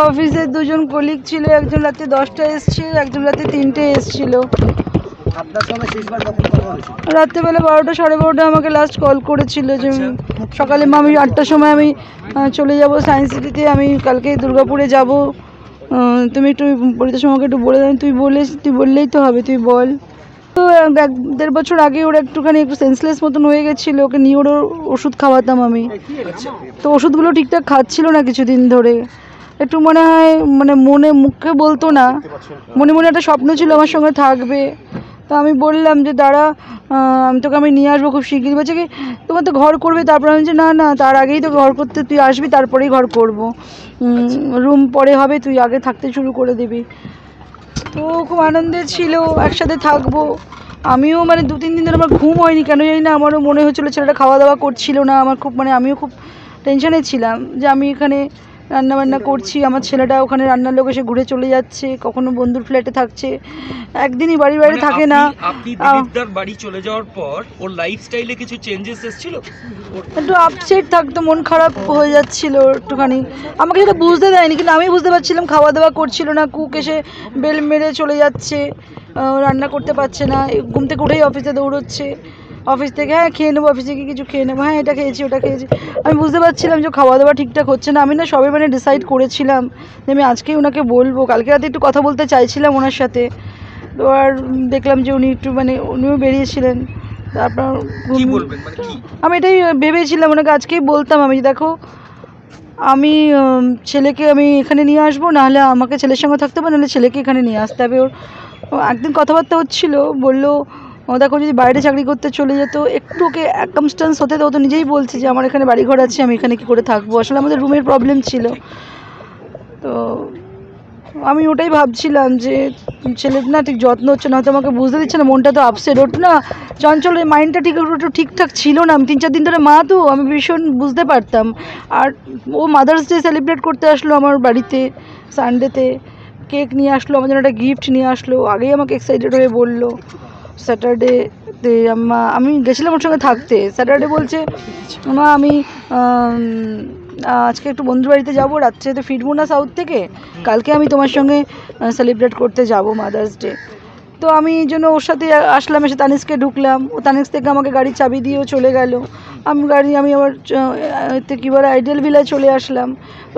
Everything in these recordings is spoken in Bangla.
অফিসের দুজন কলিগ ছিল, একজন রাতে 10টায় এসছে, একজন রাতে 3টে এসছিল। রাত্রেবেলা 12টা 12:30 আমাকে লাস্ট কল করেছিল যে সকালে আমি 8টার সময় আমি চলে যাব সায়েন্স সিটিতে, আমি কালকে দুর্গাপুরে যাব, তুমি একটু পরিতোষ আমাকে একটু বলে দেন। তুই বললেই তো হবে, তুই বল। তো 1-1.5 বছর আগে ওরা একটুখানি একটু সেন্সলেস মতন হয়ে গেছিলো, ওকে নিয়ে ওর ওষুধ খাওয়াতাম আমি। তো ওষুধগুলো ঠিকঠাক খাচ্ছিল না কিছুদিন ধরে, একটু মনে হয় মানে মুখে বলতো না, মনে মনে একটা স্বপ্ন ছিল আমার সঙ্গে থাকবে। তো আমি বললাম যে দাঁড়া, আমি নিয়ে আসবো খুব শিগগিরই। বলছে কি তোমার তো ঘর করবে, তারপর আমি বলছি না না, তার আগেই তো ঘর করতে, তুই আসবি তারপরেই ঘর করবো, রুম পরে হবে, তুই আগে থাকতে শুরু করে দিবি। তো খুব আনন্দে ছিল, একসাথে থাকবো। আমিও মানে 2-3 দিন ধরে আমার ঘুম হয়নি, কেন জানি না। আমারও মনে হচ্ছিলো ছেলেটা খাওয়া দাওয়া করছিল না, আমার খুব মানে আমিও খুব টেনশনে ছিলাম যে আমি এখানে রান্নাবান্না করছি, আমার ছেলেটা ওখানে রান্নার লোক এসে ঘুরে চলে যাচ্ছে, কখনো বন্ধুর ফ্ল্যাটে থাকছে, একদিনই বাড়ি বাইরে থাকে না। আপনি দিলীপদার বাড়ি চলে যাওয়ার পর ওর লাইফস্টাইলে কিছু চেঞ্জেস এসেছিল? একটু আপসেট থাকতো, মন খারাপ হয়ে যাচ্ছিল একটুখানি, আমাকে সেটা বুঝতে দেয়নি, কিন্তু আমি বুঝতে পারছিলাম খাওয়া দাওয়া করছিল না, কুক এসে বেল মেরে চলে যাচ্ছে, রান্না করতে পারছে না, ঘুম থেকে উঠেই অফিসে দৌড়চ্ছে, অফিস থেকে হ্যাঁ খেয়ে নেবো, অফিসে গিয়ে কিছু খেয়ে নেবো, হ্যাঁ এটা খেয়েছি ওটা খেয়েছি। আমি বুঝতে পারছিলাম যে খাওয়া দাওয়া ঠিকঠাক হচ্ছে না। আমি না সবে মানে ডিসাইড করেছিলাম যে আমি আজকেই ওনাকে বলবো, কালকে রাতে একটু কথা বলতে চাইছিলাম ওনার সাথে। তো আর দেখলাম যে উনি একটু মানে উনিও বেরিয়েছিলেন, তারপর আমি এটাই ভেবেছিলাম ওনাকে আজকেই বলতাম আমি, দেখো আমি ছেলেকে আমি এখানে নিয়ে আসবো, নাহলে আমাকে ছেলের সঙ্গে থাকতে হবে, নাহলে ছেলেকে এখানে নিয়ে আসতে হবে। ওর একদিন কথাবার্তা হচ্ছিলো, বললো দেখো যদি বাইরে চাকরি করতে চলে যেত, একটু ওকে অ্যাকামস্টেন্স হতে তো, ও তো নিজেই বলছে যে আমার এখানে বাড়িঘর আছে, আমি এখানে কী করে থাকবো, আসলে আমাদের রুমের প্রবলেম ছিল। তো আমি ওটাই ভাবছিলাম যে ছেলের না ঠিক যত্ন হচ্ছে না, হয়তো আমাকে বুঝতে দিচ্ছে না, মনটা তো আপসেট, ওর না চঞ্চলের মাইন্ডটা একটু ঠিকঠাক ছিল না। আমি 3-4 দিন ধরে মা তো আমি ভীষণ বুঝতে পারতাম। আর ও মাদার্স ডে সেলিব্রেট করতে আসলো আমার বাড়িতে সানডেতে, কেক নিয়ে আসলো, আমার জন্য একটা গিফট নিয়ে আসলো, আগেই আমাকে এক্সাইটেড হয়ে বললো। স্যাটারডেতে আমি গেছিলাম ওর সঙ্গে থাকতে, স্যাটারডে বলছে মা আমি আজকে একটু বন্ধুর বাড়িতে যাবো, রাত্রে তো ফিরবো না সাউথ থেকে, কালকে আমি তোমার সঙ্গে সেলিব্রেট করতে যাব মাদার্স ডে। তো আমি এই জন্য ওর সাথে আসলাম, এসে তানিস্কে ঢুকলাম, ও তানিস থেকে আমাকে গাড়ির চাবি দিয়েও চলে গেল। আমি আবার কী বলে আইডিয়াল ভিলায় চলে আসলাম।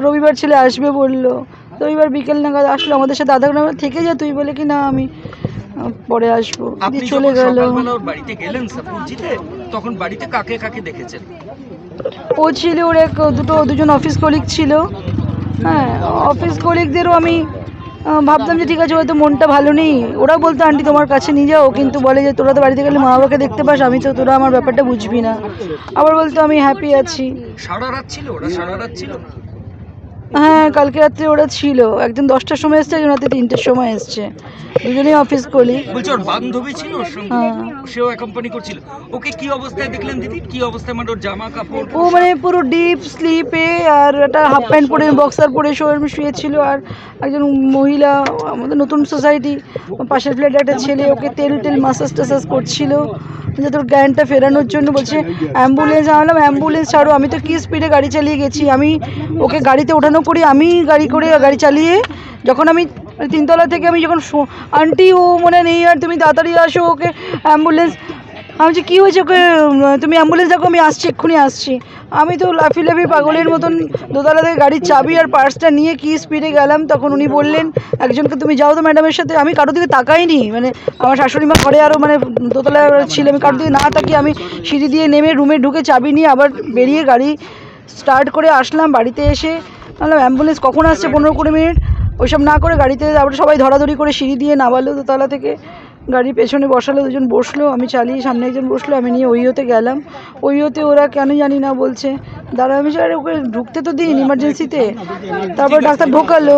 রবিবার ছেলে আসবে বললো, রবিবার বিকেল নাগাদ আসলো, আমাদের সাথে আধা ঘন্টা থেকে যা তুই, বলে কি না আমি পরে আসবো, চলে গেল। বাড়িতে গেলেন সাপুরজিতে, তখন বাড়িতে কাকে কাকে দেখেছেন? ও ছিল, ওর দুজন অফিস কলিগ ছিল, হ্যাঁ অফিস কলিগদেরও আমি ভাবতাম যে ঠিক আছে হয়তো মনটা ভালো নেই, ওরাও বলতো আন্টি তোমার কাছে নিয়ে যাও, কিন্তু বলে যে তোরা তো বাড়িতে গেলে মা বাবাকে দেখতে পাস, আমি তো তোরা আমার ব্যাপারটা বুঝবি না। আবার বলতো আমি হ্যাপি আছি। সারা রাত ছিল ওরা? সারা রাত ছিল? হ্যাঁ কালকে রাত্রে ওরা ছিল, একজন 10টার সময় এসছে, একজন রাতে 3টের সময় এসছে, দুজনেই অফিস কলিগ। বলছি ওর বান্ধবী ছিল ওর সঙ্গে, সেও অ্যাকম্পানি করছিল। ওকে কি অবস্থায় দেখলেন দিদি? কি অবস্থায়, মানে ওর জামা কাপড়? ও মানে পুরো ডিপ স্লিপে, আর একটা হাফ প্যান্ট পরে বক্সার পরে শুয়েছিল। আর একজন মহিলা, আমাদের নতুন সোসাইটি পাশের ফ্ল্যাটে একটা ছেলে, ওকে তেল মাসাজ টাসাজ করছিল যে তোর জ্ঞানটা ফেরানোর জন্য। বলছে অ্যাম্বুলেন্স আনলাম, অ্যাম্বুলেন্স ছাড়ো, আমি তো কি স্পিডে গাড়ি চালিয়ে গেছি, আমি ওকে গাড়িতে ওঠানো করি, আমি গাড়ি চালিয়ে যখন আমি 3তলা থেকে আমি যখন আন্টি ও মনে নেই আর তুমি তাড়াতাড়ি আসো, ওকে অ্যাম্বুলেন্স। আমি বলছি কী হয়েছে, ওকে তুমি অ্যাম্বুলেন্স দেখো, আমি আসছি, এক্ষুনি আসছি। আমি তো লাফি পাগলের মতন দোতলা থেকে গাড়ির চাবি আর পার্সটা নিয়ে কি স্পিডে গেলাম। তখন উনি বললেন একজনকে তুমি যাও তো ম্যাডামের সাথে। আমি কারোর দিকে তাকাইনি, মানে আমার শাশুড়ি মা ঘরে আরও মানে দোতলায় ছিল, আমি কারোর দিকে না তাকিয়ে আমি সিঁড়ি দিয়ে নেমে রুমে ঢুকে চাবি নিয়ে আবার বেরিয়ে গাড়ি স্টার্ট করে আসলাম। বাড়িতে এসে বললাম অ্যাম্বুলেন্স কখন আসছে, 15-20 মিনিট, ওইসব না করে গাড়িতে আবার সবাই ধরাধরি করে সিঁড়ি দিয়ে নামালো দোতলা থেকে, গাড়ির পেছনে বসালো, দুজন বসলো, আমি চালিয়ে, সামনে একজন বসলো, আমি নিয়ে ওইওতে গেলাম। ওইওতে ওরা কেন জানি না বলছে দাঁড়া, আমি আরে ওকে ঢুকতে তো দিন ইমার্জেন্সিতে, তারপর ডাক্তার ঢোকালো।